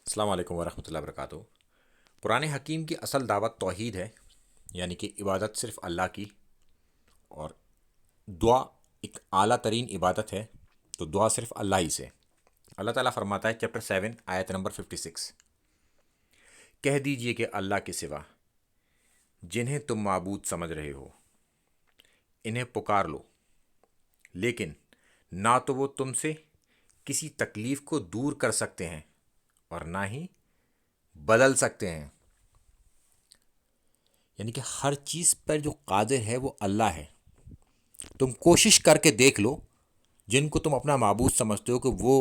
السلام علیکم ورحمۃ اللہ وبرکاتہ۔ قرآن حکیم کی اصل دعوت توحید ہے، یعنی کہ عبادت صرف اللہ کی، اور دعا ایک اعلیٰ ترین عبادت ہے، تو دعا صرف اللہ ہی سے۔ اللہ تعالیٰ فرماتا ہے چیپٹر 7 آیت نمبر 56، کہہ دیجئے کہ اللہ کے سوا جنہیں تم معبود سمجھ رہے ہو انہیں پکار لو، لیکن نہ تو وہ تم سے کسی تکلیف کو دور کر سکتے ہیں اور نہ ہی بدل سکتے ہیں۔ یعنی کہ ہر چیز پر جو قادر ہے وہ اللہ ہے۔ تم کوشش کر کے دیکھ لو، جن کو تم اپنا معبود سمجھتے ہو کہ وہ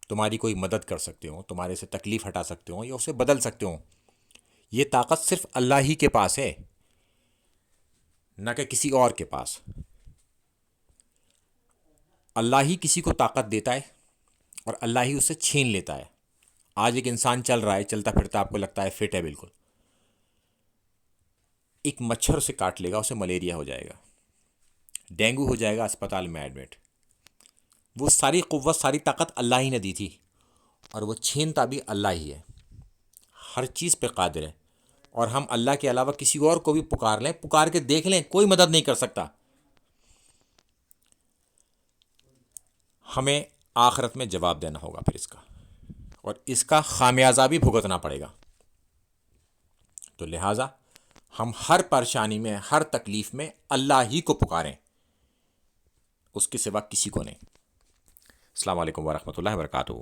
تمہاری کوئی مدد کر سکتے ہو، تمہارے سے تکلیف ہٹا سکتے ہو یا اسے بدل سکتے ہو، یہ طاقت صرف اللہ ہی کے پاس ہے، نہ کہ کسی اور کے پاس۔ اللہ ہی کسی کو طاقت دیتا ہے اور اللہ ہی اسے چھین لیتا ہے۔ آج ایک انسان چل رہا ہے، چلتا پھرتا، آپ کو لگتا ہے فٹ ہے بالکل، ایک مچھر اسے کاٹ لے گا، اسے ملیریا ہو جائے گا، ڈینگو ہو جائے گا، اسپتال میں ایڈمٹ۔ وہ ساری قوت، ساری طاقت اللہ ہی نے دی تھی، اور وہ چھینتا بھی اللہ ہی ہے، ہر چیز پہ قادر ہے۔ اور ہم اللہ کے علاوہ کسی اور کو بھی پکار لیں، پکار کے دیکھ لیں، کوئی مدد نہیں کر سکتا۔ ہمیں آخرت میں جواب دینا ہوگا پھر اس کا، اور اس کا خامیازہ بھی بھگتنا پڑے گا۔ تو لہٰذا ہم ہر پریشانی میں، ہر تکلیف میں اللہ ہی کو پکاریں، اس کے سوا کسی کو نہیں۔ السلام علیکم ورحمۃ اللہ وبرکاتہ۔